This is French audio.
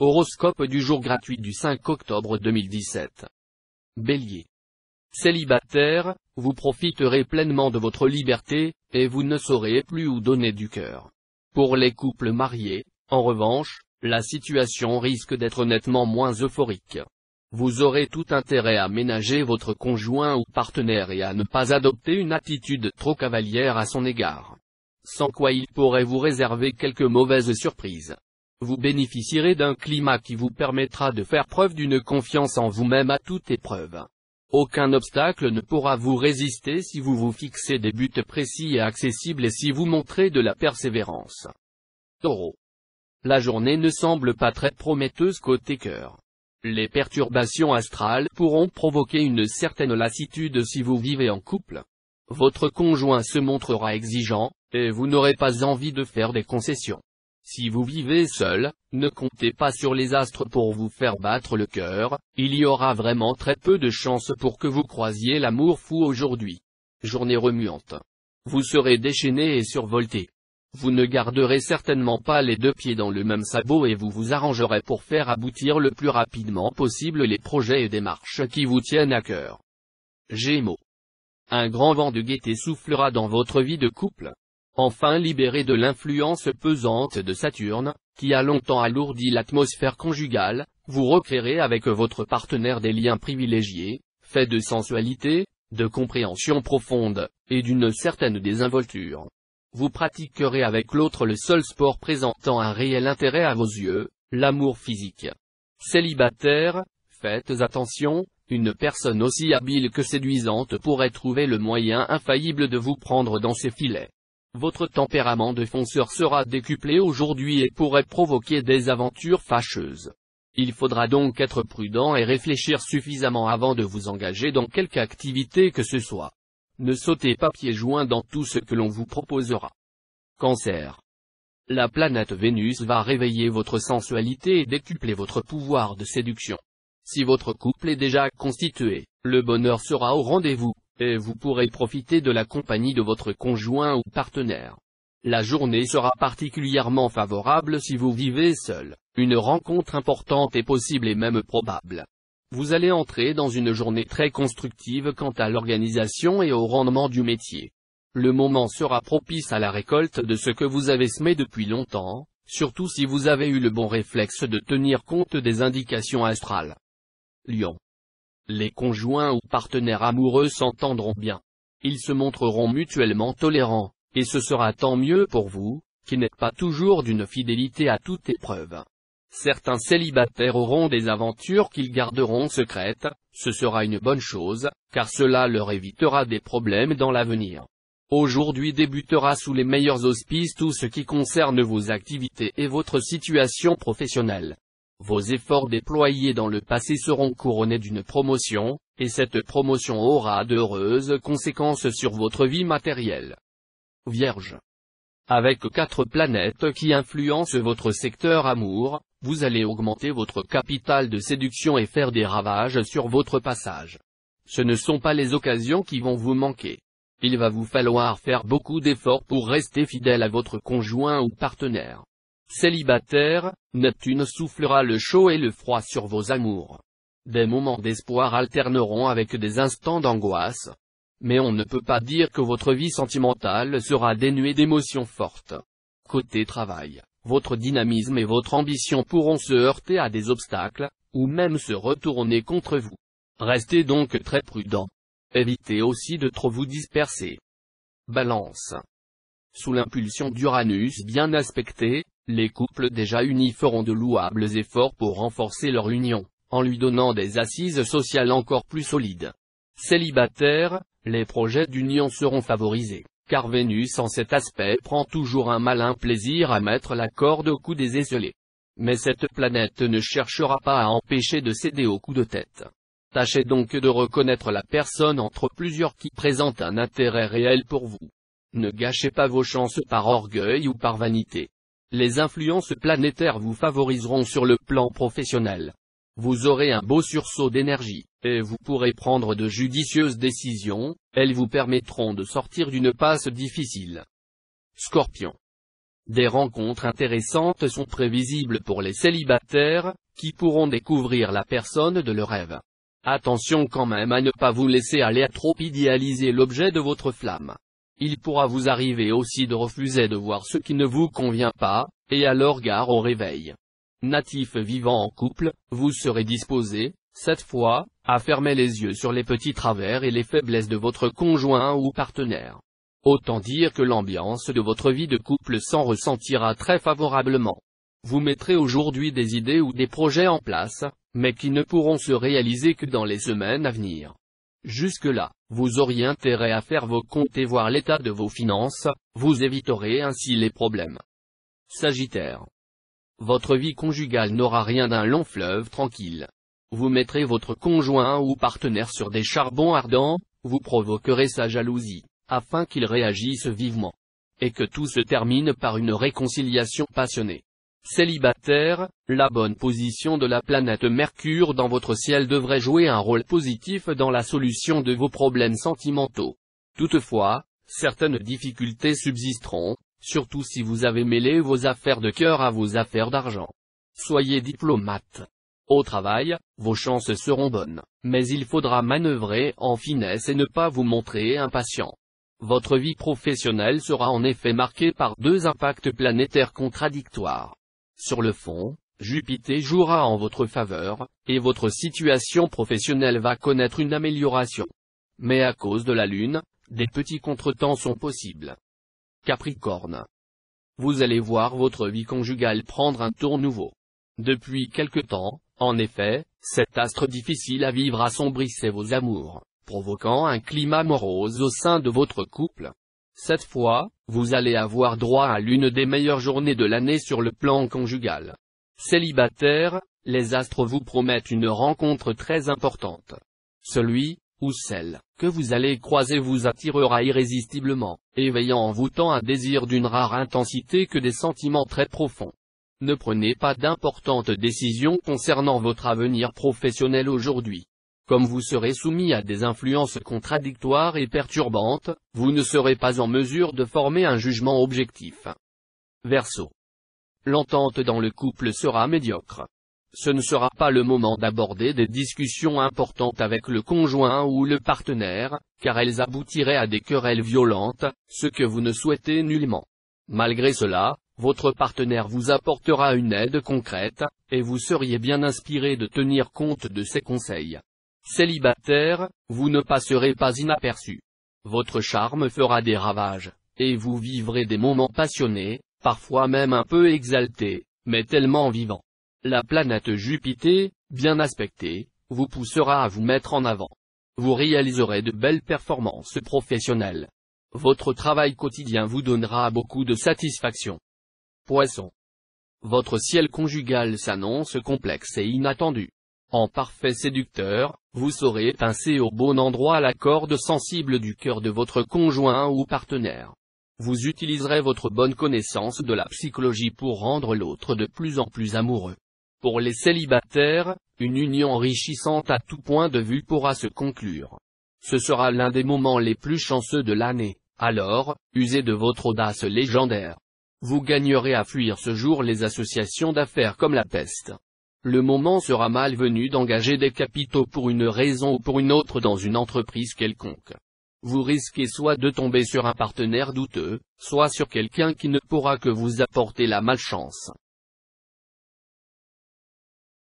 Horoscope du jour gratuit du 5 octobre 2017. Bélier. Célibataire, vous profiterez pleinement de votre liberté, et vous ne saurez plus où donner du cœur. Pour les couples mariés, en revanche, la situation risque d'être nettement moins euphorique. Vous aurez tout intérêt à ménager votre conjoint ou partenaire et à ne pas adopter une attitude trop cavalière à son égard. Sans quoi il pourrait vous réserver quelques mauvaises surprises. Vous bénéficierez d'un climat qui vous permettra de faire preuve d'une confiance en vous-même à toute épreuve. Aucun obstacle ne pourra vous résister si vous vous fixez des buts précis et accessibles et si vous montrez de la persévérance. Taureau. La journée ne semble pas très prometteuse côté cœur. Les perturbations astrales pourront provoquer une certaine lassitude si vous vivez en couple. Votre conjoint se montrera exigeant, et vous n'aurez pas envie de faire des concessions. Si vous vivez seul, ne comptez pas sur les astres pour vous faire battre le cœur, il y aura vraiment très peu de chances pour que vous croisiez l'amour fou aujourd'hui. Journée remuante. Vous serez déchaîné et survolté. Vous ne garderez certainement pas les deux pieds dans le même sabot et vous vous arrangerez pour faire aboutir le plus rapidement possible les projets et démarches qui vous tiennent à cœur. Gémeaux. Un grand vent de gaieté soufflera dans votre vie de couple. Enfin libéré de l'influence pesante de Saturne, qui a longtemps alourdi l'atmosphère conjugale, vous recréerez avec votre partenaire des liens privilégiés, faits de sensualité, de compréhension profonde, et d'une certaine désinvolture. Vous pratiquerez avec l'autre le seul sport présentant un réel intérêt à vos yeux, l'amour physique. Célibataire, faites attention, une personne aussi habile que séduisante pourrait trouver le moyen infaillible de vous prendre dans ses filets. Votre tempérament de fonceur sera décuplé aujourd'hui et pourrait provoquer des aventures fâcheuses. Il faudra donc être prudent et réfléchir suffisamment avant de vous engager dans quelque activité que ce soit. Ne sautez pas pieds joints dans tout ce que l'on vous proposera. Cancer. La planète Vénus va réveiller votre sensualité et décupler votre pouvoir de séduction. Si votre couple est déjà constitué, le bonheur sera au rendez-vous. Et vous pourrez profiter de la compagnie de votre conjoint ou partenaire. La journée sera particulièrement favorable si vous vivez seul. Une rencontre importante est possible et même probable. Vous allez entrer dans une journée très constructive quant à l'organisation et au rendement du métier. Le moment sera propice à la récolte de ce que vous avez semé depuis longtemps, surtout si vous avez eu le bon réflexe de tenir compte des indications astrales. Lion. Les conjoints ou partenaires amoureux s'entendront bien. Ils se montreront mutuellement tolérants, et ce sera tant mieux pour vous, qui n'êtes pas toujours d'une fidélité à toute épreuve. Certains célibataires auront des aventures qu'ils garderont secrètes, ce sera une bonne chose, car cela leur évitera des problèmes dans l'avenir. Aujourd'hui débutera sous les meilleurs auspices tout ce qui concerne vos activités et votre situation professionnelle. Vos efforts déployés dans le passé seront couronnés d'une promotion, et cette promotion aura d'heureuses conséquences sur votre vie matérielle. Vierge. Avec 4 planètes qui influencent votre secteur amour, vous allez augmenter votre capital de séduction et faire des ravages sur votre passage. Ce ne sont pas les occasions qui vont vous manquer. Il va vous falloir faire beaucoup d'efforts pour rester fidèle à votre conjoint ou partenaire. Célibataire, Neptune soufflera le chaud et le froid sur vos amours. Des moments d'espoir alterneront avec des instants d'angoisse. Mais on ne peut pas dire que votre vie sentimentale sera dénuée d'émotions fortes. Côté travail, votre dynamisme et votre ambition pourront se heurter à des obstacles, ou même se retourner contre vous. Restez donc très prudent. Évitez aussi de trop vous disperser. Balance. Sous l'impulsion d'Uranus bien aspectée, les couples déjà unis feront de louables efforts pour renforcer leur union, en lui donnant des assises sociales encore plus solides. Célibataires, les projets d'union seront favorisés, car Vénus en cet aspect prend toujours un malin plaisir à mettre la corde au cou des esselés. Mais cette planète ne cherchera pas à empêcher de céder au coup de tête. Tâchez donc de reconnaître la personne entre plusieurs qui présente un intérêt réel pour vous. Ne gâchez pas vos chances par orgueil ou par vanité. Les influences planétaires vous favoriseront sur le plan professionnel. Vous aurez un beau sursaut d'énergie, et vous pourrez prendre de judicieuses décisions, elles vous permettront de sortir d'une passe difficile. Scorpion. Des rencontres intéressantes sont prévisibles pour les célibataires, qui pourront découvrir la personne de leur rêve. Attention quand même à ne pas vous laisser aller à trop idéaliser l'objet de votre flamme. Il pourra vous arriver aussi de refuser de voir ce qui ne vous convient pas, et alors gare au réveil. Natif vivant en couple, vous serez disposé, cette fois, à fermer les yeux sur les petits travers et les faiblesses de votre conjoint ou partenaire. Autant dire que l'ambiance de votre vie de couple s'en ressentira très favorablement. Vous mettrez aujourd'hui des idées ou des projets en place, mais qui ne pourront se réaliser que dans les semaines à venir. Jusque-là, vous auriez intérêt à faire vos comptes et voir l'état de vos finances, vous éviterez ainsi les problèmes. Sagittaire. Votre vie conjugale n'aura rien d'un long fleuve tranquille. Vous mettrez votre conjoint ou partenaire sur des charbons ardents, vous provoquerez sa jalousie, afin qu'il réagisse vivement. Et que tout se termine par une réconciliation passionnée. Célibataire, la bonne position de la planète Mercure dans votre ciel devrait jouer un rôle positif dans la solution de vos problèmes sentimentaux. Toutefois, certaines difficultés subsisteront, surtout si vous avez mêlé vos affaires de cœur à vos affaires d'argent. Soyez diplomate. Au travail, vos chances seront bonnes, mais il faudra manœuvrer en finesse et ne pas vous montrer impatient. Votre vie professionnelle sera en effet marquée par deux impacts planétaires contradictoires. Sur le fond, Jupiter jouera en votre faveur, et votre situation professionnelle va connaître une amélioration. Mais à cause de la Lune, des petits contretemps sont possibles. Capricorne. Vous allez voir votre vie conjugale prendre un tour nouveau. Depuis quelque temps, en effet, cet astre difficile à vivre assombrissait vos amours, provoquant un climat morose au sein de votre couple. Cette fois, vous allez avoir droit à l'une des meilleures journées de l'année sur le plan conjugal. Célibataire, les astres vous promettent une rencontre très importante. Celui, ou celle, que vous allez croiser vous attirera irrésistiblement, éveillant en vous tant un désir d'une rare intensité que des sentiments très profonds. Ne prenez pas d'importantes décisions concernant votre avenir professionnel aujourd'hui. Comme vous serez soumis à des influences contradictoires et perturbantes, vous ne serez pas en mesure de former un jugement objectif. Verseau. L'entente dans le couple sera médiocre. Ce ne sera pas le moment d'aborder des discussions importantes avec le conjoint ou le partenaire, car elles aboutiraient à des querelles violentes, ce que vous ne souhaitez nullement. Malgré cela, votre partenaire vous apportera une aide concrète, et vous seriez bien inspiré de tenir compte de ses conseils. Célibataire, vous ne passerez pas inaperçu. Votre charme fera des ravages, et vous vivrez des moments passionnés, parfois même un peu exaltés, mais tellement vivants. La planète Jupiter, bien aspectée, vous poussera à vous mettre en avant. Vous réaliserez de belles performances professionnelles. Votre travail quotidien vous donnera beaucoup de satisfaction. Poisson. Votre ciel conjugal s'annonce complexe et inattendu. En parfait séducteur, vous saurez pincer au bon endroit la corde sensible du cœur de votre conjoint ou partenaire. Vous utiliserez votre bonne connaissance de la psychologie pour rendre l'autre de plus en plus amoureux. Pour les célibataires, une union enrichissante à tout point de vue pourra se conclure. Ce sera l'un des moments les plus chanceux de l'année, alors, usez de votre audace légendaire. Vous gagnerez à fuir ce jour les associations d'affaires comme la peste. Le moment sera malvenu d'engager des capitaux pour une raison ou pour une autre dans une entreprise quelconque. Vous risquez soit de tomber sur un partenaire douteux, soit sur quelqu'un qui ne pourra que vous apporter la malchance.